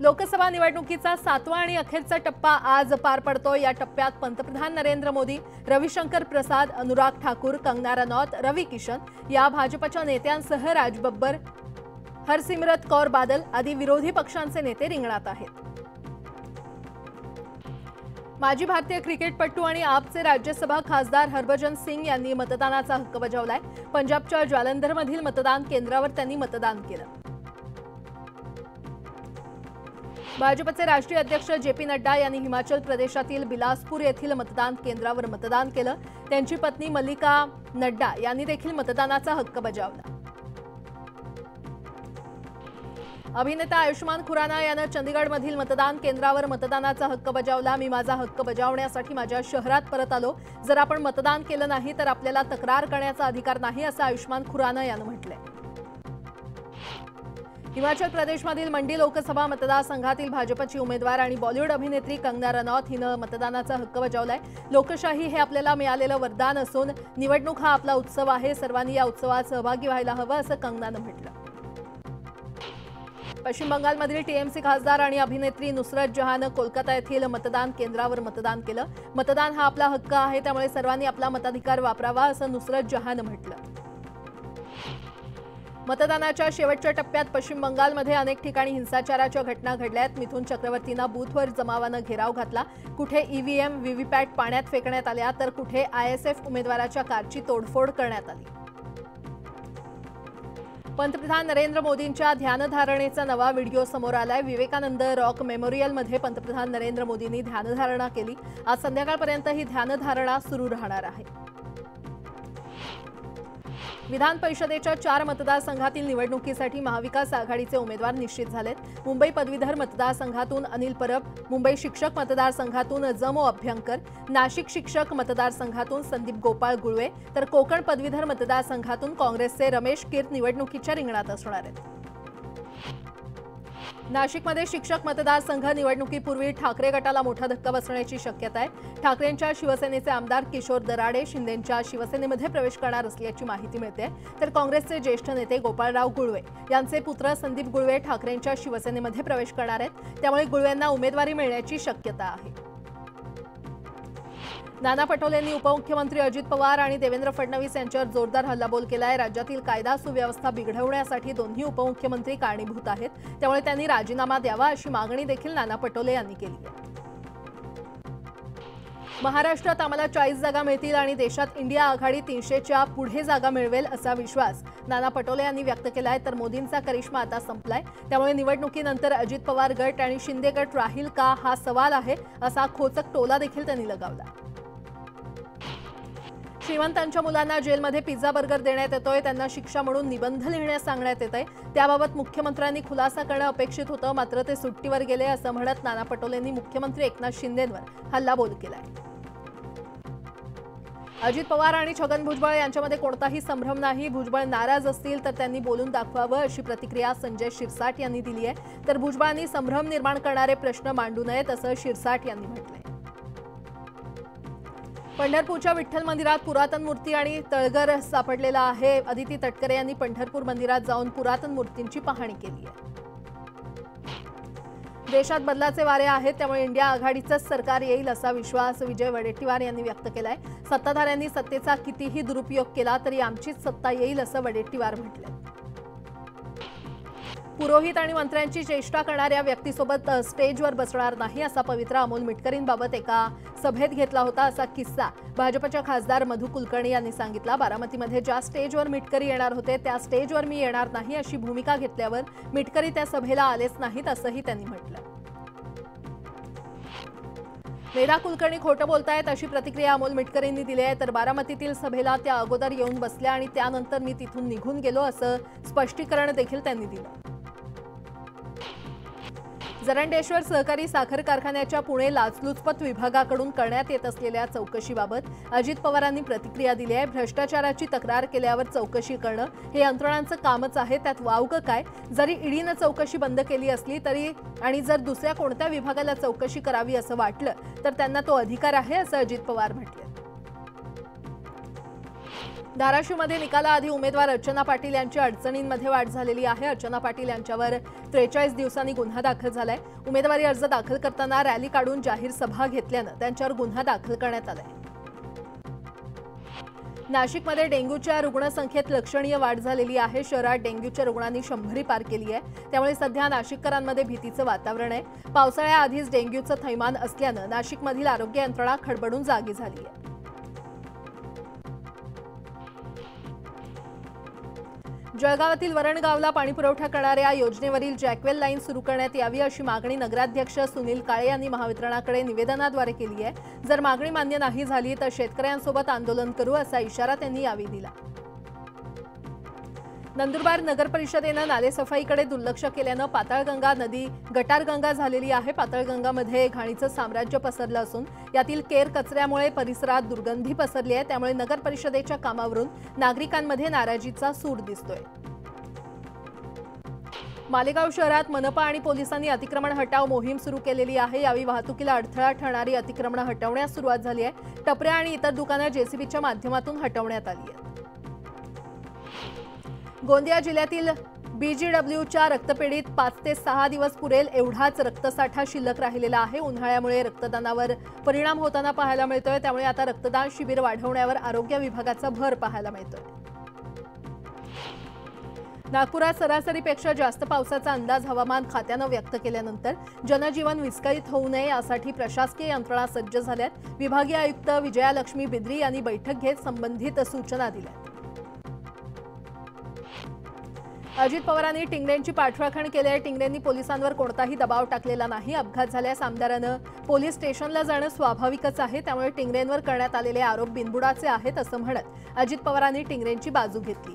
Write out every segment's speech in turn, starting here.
लोकसभा निवडणुकीचा 7वा आणि अखेरचा टप्पा आज पार पडतो। या टप्प्यात पंतप्रधान नरेंद्र मोदी, रविशंकर प्रसाद, अनुराग ठाकूर, कंगना रनौत, रवि किशन या भाजपच्या नेत्यांसह राज बब्बर, हरसिमरत कौर बादल आदी विरोधी पक्षांचे नेते रिंगणात आहेत। माजी भारतीय क्रिकेटपटू आणि आपचे राज्यसभा खासदार हरभजन सिंग यांनी मतदानाचा हक्क बजावलाय। पंजाबच्या जालंधरमधील मतदान केंद्रावर त्यांनी मतदान केलं। भाजपचे राष्ट्रीय अध्यक्ष जे.पी. नड्डा यांनी हिमाचल प्रदेशातील बिलासपूर येथील मतदान केंद्रावर मतदान केलं। त्यांची पत्नी मल्लिका नड्डा यांनी देखील मतदानाचा हक्क बजावला। अभिनेता आयुष्मान खुराना यानं चंदीगडमधील मतदान केंद्रावर मतदानाचा हक्क बजावला। मी माझा हक्क बजावण्यासाठी माझ्या शहरात परत आलो। जर आपण मतदान केलं नाही तर आपल्याला तक्रार करण्याचा अधिकार नाही, असं आयुष्मान खुराना यानं म्हटलंय। हिमाचल प्रदेशमधील मंडी लोकसभा मतदारसंघातील भाजपची उमेदवार आणि बॉलिवूड अभिनेत्री कंगना रनौत हिनं मतदानाचा हक्क बजावलाय। लोकशाही हे आपल्याला मिळालेलं वरदान असून निवडणूक हा आपला उत्सव आहे। सर्वांनी या उत्सवात सहभागी व्हायला हवं, असं कंगनानं म्हटलं। पश्चिम बंगालमधील टीएमसी खासदार आणि अभिनेत्री नुसरत जहांनं कोलकाता येथील मतदान केंद्रावर मतदान केलं। मतदान हा आपला हक्क आहे, त्यामुळे सर्वांनी आपला मताधिकार वापरावा, असं नुसरत जहांनं म्हटलं। मतदानाच्या शेवटच्या टप्प्यात पश्चिम बंगालमध्ये अनेक ठिकाणी हिंसाचाराच्या घटना घडल्यात। मिथुन चक्रवर्तीनं बूथवर जमावानं घेराव घातला। कुठे ईव्हीएम व्हीव्हीपॅट पाण्यात फेकण्यात आल्या तर कुठे आयएसएफ उमेदवाराच्या कारची तोडफोड करण्यात आली। पंतप्रधान नरेंद्र मोदींच्या ध्यानधारणेचा नवा व्हिडिओ समोर आलाय। विवेकानंद रॉक मेमोरियलमध्ये पंतप्रधान नरेंद्र मोदींनी ध्यानधारणा केली। आज संध्याकाळपर्यंत ही ध्यानधारणा सुरू राहणार आहे। विधान परिषदेच्या 4 मतदारसंघातील निवडणुकीसाठी महाविकास आघाडीचे उमेदवार निश्चित झालेत। मुंबई पदवीधर मतदारसंघातून अनिल परब, मुंबई शिक्षक मतदारसंघातून जमो अभ्यंकर, नाशिक शिक्षक मतदारसंघातून संदीप गोपाळ गुळवे तर कोकण पदवीधर मतदारसंघातून काँग्रेसचे रमेश कीर्त निवडणुकीच्या रिंगणात असणार आहेत। नाशिकमध्ये शिक्षक मतदारसंघ निवडणुकीपूर्वी ठाकरे गटाला मोठा धक्का बसण्याची शक्यता आहे। ठाकरेंच्या शिवसेनेचे आमदार किशोर दराडे शिंदेंच्या शिवसेनेमध्ये प्रवेश करणार असल्याची माहिती मिळते, तर काँग्रेसचे ज्येष्ठ नेते गोपाळराव गुळवे यांचे पुत्र संदीप गुळवे ठाकरेंच्या शिवसेनेमध्ये प्रवेश करणार आहेत, त्यामुळे गुळवेंना उमेदवारी मिळण्याची शक्यता आहे। नाना पटोलेंनी उपमुख्यमंत्री अजित पवार आणि देवेंद्र फडणवीस यांच्यावर जोरदार हल्लाबोल केलाय। राज्यातील कायदा सुव्यवस्था बिघडवण्यासाठी दोन्ही उपमुख्यमंत्री कारणीभूत आहेत, त्यामुळे त्यांनी राजीनामा द्यावा अशी मागणी देखील नाना पटोले यांनी केली आहे। महाराष्ट्रात आम्हाला 40 जागा मिळतील आणि देशात इंडिया आघाडी 300च्या पुढे जागा मिळवेल असा विश्वास नाना पटोले यांनी व्यक्त केलाय। तर मोदींचा करिश्मा आता संपलाय, त्यामुळे निवडणुकीनंतर अजित पवार गट आणि शिंदे गट राहील का हा सवाल आहे, असा खोचक टोला देखील त्यांनी लगावला। श्रीमंतांच्या मुलांना जेलमध्ये पिझ्झा बर्गर देण्यात येतोय, त्यांना शिक्षा म्हणून निबंध लिहिण्यास सांगण्यात येतंय। त्याबाबत मुख्यमंत्र्यांनी खुलासा करणं अपेक्षित होतं, मात्र ते सुट्टीवर गेले असं म्हणत नाना पटोलेंनी मुख्यमंत्री एकनाथ शिंदेंवर हल्लाबोल केलाय। अजित पवार आणि छगन भुजबळ यांच्यामध्ये कोणताही संभ्रम नाही। भुजबळ नाराज असतील तर त्यांनी बोलून दाखवावं अशी प्रतिक्रिया संजय शिरसाट यांनी दिली आहे, तर भुजबळांनी संभ्रम निर्माण करणारे प्रश्न मांडू नयेत असं शिरसाट यांनी म्हटलंय। पंढरपूरच्या विठ्ठल मंदिरात पुरातन मूर्ती आणि तळगर सापडलेला आहे। अदिती तटकरे यांनी पंढरपूर मंदिरात जाऊन पुरातन मूर्तींची पाहणी केली आहे। देशात बदलाचे वारे आहेत, त्यामुळे इंडिया आघाडीचंच सरकार येईल असा विश्वास विजय वडेट्टीवार यांनी व्यक्त केलाय। सत्ताधाऱ्यांनी सत्तेचा कितीही दुरुपयोग केला तरी आमचीच सत्ता येईल असं वडेट्टीवार म्हटलंय। पुरोहित आणि मंत्र्यांची चेष्टा करणाऱ्या व्यक्तीसोबत स्टेजवर बसणार नाही असा पवित्रा अमोल मिटकरींबाबत एका सभेत घेतला होता, असा किस्सा भाजपच्या खासदार मधु कुलकर्णी यांनी सांगितला। बारामतीमध्ये ज्या स्टेजवर मिटकरी येणार होते त्या स्टेजवर मी येणार नाही अशी भूमिका घेतल्यावर मिटकरी त्या सभेला आलेच नाहीत असंही त्यांनी म्हटलं। मेधा कुलकर्णी खोटं बोलतायत अशी प्रतिक्रिया अमोल मिटकरींनी दिली आहे, तर बारामतीतील सभेला त्या अगोदर येऊन बसल्या आणि त्यानंतर मी तिथून निघून गेलो असं स्पष्टीकरण देखील त्यांनी दिलं। जरंडेश्वर सहकारी साखर कारखान्याच्या पुणे लाचलुचपत विभागाकडून करण्यात येत असलेल्या चौकशीबाबत अजित पवारांनी प्रतिक्रिया दिली आहे। भ्रष्टाचाराची तक्रार केल्यावर चौकशी करणं हे यंत्रणांचं कामच आहे, त्यात वावगं काय? जरी ईडीनं चौकशी बंद केली असली तरी आणि जर दुसऱ्या कोणत्या विभागाला चौकशी करावी असं वाटलं तर त्यांना तो अधिकार आहे, असं अजित पवार म्हटले। धाराशिवमध्ये निकालाआधी उमेदवार अर्चना पाटील यांच्या अडचणींमध्ये वाढ झालेली आहे। अर्चना पाटील यांच्यावर 43 दिवसांनी गुन्हा दाखल झालाय। उमेदवारी अर्ज दाखल करताना रॅली काढून जाहीर सभा घेतल्यानं त्यांच्यावर गुन्हा दाखल करण्यात आलाय। नाशिकमध्ये डेंग्यूच्या रुग्णसंख्येत लक्षणीय वाढ झालेली आहे। शहरात डेंग्यूच्या रुग्णांनी 100 पार केली आहे। त्यामुळे सध्या नाशिककरांमध्ये भीतीचं वातावरण आहे। पावसाळ्याआधीच डेंग्यूचं थैमान असल्यानं नाशिकमधील आरोग्य यंत्रणा खडबडून जागी झाली आहे। जळगावातील वरणगावला पाणीपुरवठा करणाऱ्या योजनेवरील जॅकवेल लाईन सुरू करण्यात यावी अशी मागणी नगराध्यक्ष सुनील काळे यांनी महावितरणाकडे निवेदनाद्वारे केली आहे। जर मागणी मान्य नाही झाली तर शेतकऱ्यांसोबत आंदोलन करू असा इशारा त्यांनी यावेळी दिला। नंदुरबार नगर परिषदेनं नालेसफाईकडे दुर्लक्ष केल्यानं पाताळगंगा नदी गटारगंगा झालेली आहे। पाताळगंगामध्ये घाणीचं साम्राज्य पसरलं असून यातील केर कचऱ्यामुळे परिसरात दुर्गंधी पसरली आहे। त्यामुळे नगर परिषदेच्या कामावरून नागरिकांमध्ये नाराजीचा सूर दिसतोय। मालेगाव शहरात मनपा आणि पोलिसांनी अतिक्रमण हटाव मोहीम सुरू केलेली आहे। यावेळी वाहतुकीला अडथळा ठरणारी अतिक्रमण हटवण्यास सुरुवात झाली आहे। टपऱ्या आणि इतर दुकानं जेसीबीच्या माध्यमातून हटवण्यात आली आहेत। गोंदिया जिल्ह्यातील बीजीडब्ल्यूच्या रक्तपेढीत 5 ते 6 दिवस पुरेल एवढाच रक्तसाठा शिल्लक राहिलेला आहे। उन्हाळ्यामुळे रक्तदानावर परिणाम होताना पाहायला मिळतोय। त्यामुळे आता रक्तदान शिबिर वाढवण्यावर आरोग्य विभागाचा भर पाहायला मिळतोय। नागपुरात सरासरीपेक्षा जास्त पावसाचा अंदाज हवामान खात्यानं व्यक्त केल्यानंतर जनजीवन विस्कळीत होऊ नये यासाठी प्रशासकीय यंत्रणा सज्ज झाल्यात। विभागीय आयुक्त विजयालक्ष्मी बिद्री यांनी बैठक घेत संबंधित सूचना दिल्या। अजित पवारांनी टिंगरेंची पाठराखण केली आहे। टिंगरेंनी पोलिसांवर कोणताही दबाव टाकलेला नाही। अपघात झाल्यास आमदारानं पोलीस स्टेशनला जाणं स्वाभाविकच आहे। त्यामुळे टिंगरेंवर करण्यात आलेले आरोप बिनबुडाचे आहेत असं म्हणत अजित पवारांनी टिंगरेंची बाजू घेतली।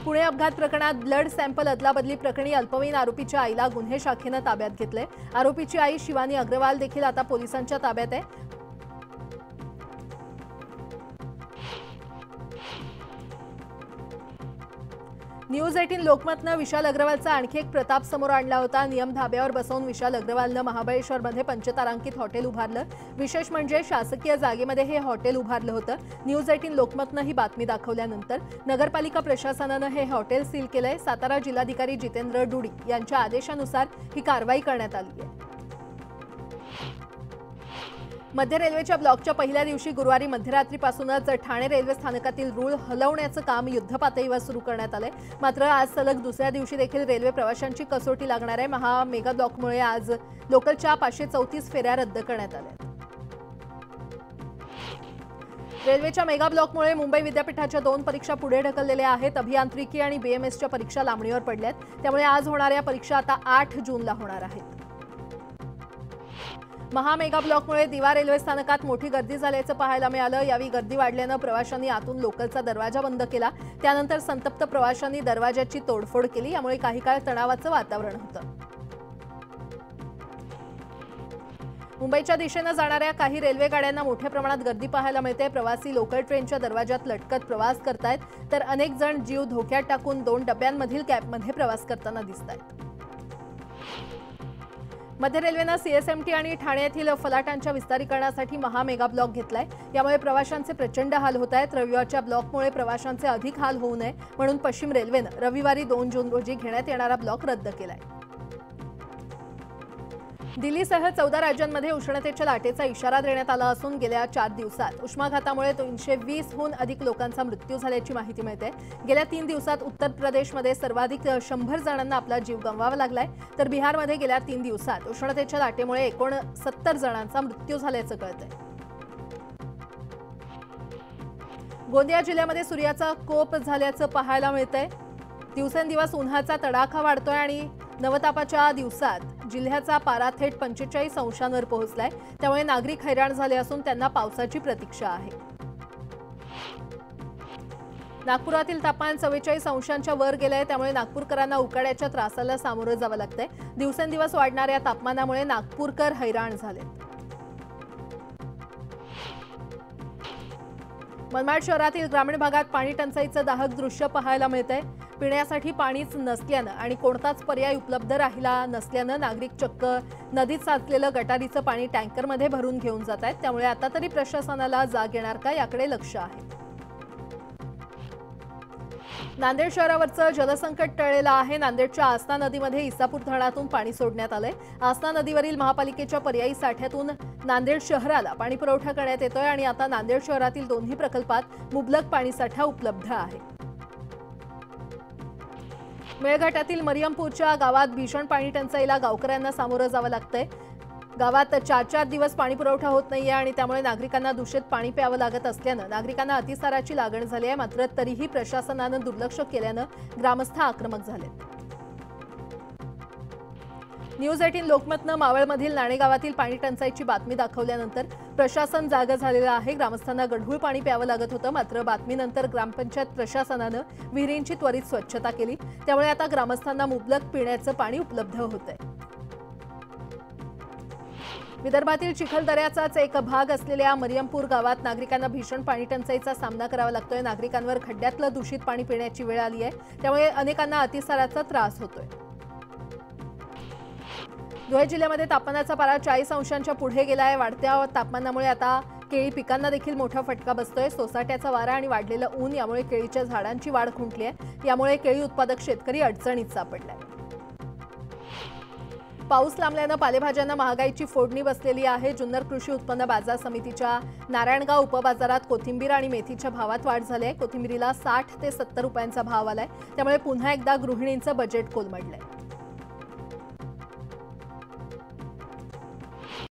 पुणे अपघात प्रकरणात ब्लड सॅम्पल अदलाबदली प्रकरणी अल्पवयीन आरोपीच्या आईला गुन्हे शाखेनं ताब्यात घेतले। आरोपीची आई शिवानी अग्रवाल देखील आता पोलिसांच्या ताब्यात आहे। न्यूज 18 लोकमतनं विशाल अग्रवालचा आणखी एक प्रताप समोर आणला होता। नियम धाब्यावर बसवून विशाल अग्रवालनं महाबळेश्वरमध्ये पंचतारांकित हॉटेल उभारलं। विशेष म्हणजे शासकीय जागेमध्ये हे हॉटेल उभारलं होतं। न्यूज 18 लोकमतनं ही बातमी दाखवल्यानंतर नगरपालिका प्रशासनानं हे हॉटेल सील केलंय। सातारा जिल्हाधिकारी जितेंद्र डुडी यांच्या आदेशानुसार ही कारवाई करण्यात आली आहे। मध्य रेल्वेच्या ब्लॉकच्या पहिल्या दिवशी गुरुवारी मध्यरात्रीपासूनच ठाणे रेल्वे स्थानकातील रूळ हलवण्याचं काम युद्धपातळीवर सुरू करण्यात आलंय। मात्र आज सलग दुसऱ्या दिवशी देखील रेल्वे प्रवाशांची कसोटी लागणार आहे। महा मेगा ब्लॉकमुळे आज लोकलच्या 534 फेऱ्या रद्द करण्यात आल्या। रेल्वेच्या मेगा ब्लॉकमुळे मुंबई विद्यापीठाच्या 2 परीक्षा पुढे ढकललेल्या आहेत। अभियांत्रिकी आणि बीएमएसच्या परीक्षा लांबणीवर पडल्यात। त्यामुळे आज होणाऱ्या परीक्षा आता 8 जूनला होणार आहेत। महामेगा ब्लॉकमुळे दिवा रेल्वे स्थानकात मोठी गर्दी झाल्याचं पाहायला मिळालं। यावेळी गर्दी वाढल्यानं प्रवाशांनी आतून लोकलचा दरवाजा बंद केला। त्यानंतर संतप्त प्रवाशांनी दरवाजाची तोडफोड केली। यामुळे काही काळ तणावाचं वातावरण होतं। मुंबईच्या दिशेनं जाणाऱ्या काही रेल्वे गाड्यांना मोठ्या प्रमाणात गर्दी पाहायला मिळते। प्रवासी लोकल ट्रेनच्या दरवाजात लटकत प्रवास करतायत, तर अनेक जण जीव धोक्यात टाकून 2 डब्यांमधील कॅबमध्ये प्रवास करताना दिसतायत। मध्य रेल्वेनं सीएसएमटी आणि ठाणे येथील फलाटांच्या विस्तारीकरणासाठी महामेगा ब्लॉक घेतलाय। यामुळे प्रवाशांचे प्रचंड हाल होत आहेत। रविवारच्या ब्लॉकमुळे प्रवाशांचे अधिक हाल होऊ नये म्हणून पश्चिम रेल्वेनं रविवारी 2 जून रोजी घेण्यात येणारा ब्लॉक रद्द केलाय। दिल्लीसह 14 राज्यांमध्ये उष्णतेच्या लाटेचा इशारा देण्यात आला असून गेल्या 4 दिवसात उष्माघातामुळे 320हून अधिक लोकांचा मृत्यू झाल्याची माहिती मिळते। गेल्या 3 दिवसात उत्तर प्रदेशमध्ये सर्वाधिक 100 जणांना आपला जीव गमवावा लागलाय, तर बिहारमध्ये गेल्या 3 दिवसात उष्णतेच्या लाटेमुळे 69 जणांचा मृत्यू झाल्याचं कळतंय। गोंदिया जिल्ह्यामध्ये सूर्याचा कोप झाल्याचं पाहायला मिळतंय। दिवसेंदिवस उन्हाचा तडाखा वाढतोय आणि नवतापाच्या दिवसात जिल्ह्याचा पारा थेट 45 अंशांवर पोहोचलाय। त्यामुळे नागरिक हैराण झाले असून त्यांना पावसाची प्रतीक्षा आहे। नागपुरातील तापमान 44 अंशांच्या वर गेलंय। त्यामुळे नागपूरकरांना उकाड्याच्या त्रासाला सामोरं जावं लागतंय। दिवसेंदिवस वाढणाऱ्या तापमानामुळे नागपूरकर हैराण झालेत। मनमाड शहरातील ग्रामीण भागात पाणी टंचाईचं दाहक दृश्य पाहायला मिळतंय। पिण्यासाठी पाणीच नसल्यानं आणि कोणताच पर्याय उपलब्ध राहिला नसल्यानं नागरिक चक्क नदीत साचलेलं गटारीचं पाणी टँकरमध्ये भरून घेऊन जात आहेत। त्यामुळे आता तरी प्रशासनाला जाग येणार का याकडे लक्ष आहे। नांदेड शहरावरचं जलसंकट टळलेलं आहे। नांदेडच्या आसना नदीमध्ये इसापूर धरणातून पाणी सोडण्यात आलंय। आसना नदीवरील महापालिकेच्या पर्यायी साठ्यातून नांदेड शहराला पाणी पुरवठा करण्यात येतोय आणि आता नांदेड शहरातील दोन्ही प्रकल्पात मुबलक पाणीसाठा उपलब्ध आहे। मेळघाटातील मरियमपूरच्या गावात भीषण पाणी टंचाईला गावकऱ्यांना सामोरं जावं लागतंय। गावात 4-4 दिवस पाणी पुरवठा होत नाहीये आणि त्यामुळे नागरिकांना दूषित पाणी प्यावं लागत असल्यानं नागरिकांना अतिसाराची लागण झाली आहे। मात्र तरीही प्रशासनानं दुर्लक्ष केल्यानं ग्रामस्थ आक्रमक झालेत। न्यूज 18 लोकमतनं मावळमधील नाणे गावातील पाणी टंचाईची बातमी दाखवल्यानंतर प्रशासन जागं झालेलं आहे। ग्रामस्थांना गढूळ पाणी प्यावं लागत होतं, मात्र बातमीनंतर ग्रामपंचायत प्रशासनानं विहिरींची त्वरित स्वच्छता केली, त्यामुळे आता ग्रामस्थांना मुबलक पिण्याचं पाणी उपलब्ध होतंय। विदर्भातील चिखलदऱ्याचाच एक भाग असलेल्या मरियमपूर गावात नागरिकांना भीषण पाणी टंचाईचा सामना करावा लागतोय। नागरिकांवर खड्ड्यातलं दूषित पाणी पिण्याची वेळ आली आहे, त्यामुळे अनेकांना अतिसाराचा त्रास होतोय। धुळे जिल्ह्यामध्ये तापमानाचा पारा 40 अंशांच्या पुढे गेलाय। वाढत्या तापमानामुळे आता केळी पिकांना देखील मोठा फटका बसतोय। सोसाट्याचा वारा आणि वाढलेलं ऊन यामुळे केळीच्या झाडांची वाढ खुंटली आहे। यामुळे केळी उत्पादक शेतकरी अडचणीत सापडलाय। पाऊस लांबल्यानं पालेभाज्यांना महागाईची फोडणी बसलेली आहे। जुन्नर कृषी उत्पन्न बाजार समितीच्या नारायणगाव उपबाजारात कोथिंबीर आणि मेथीच्या भावात वाढ झाली आहे। कोथिंबीरीला 60 ते 70 रुपयांचा भाव आलाय, त्यामुळे पुन्हा एकदा गृहिणींचं बजेट कोलमडलंय।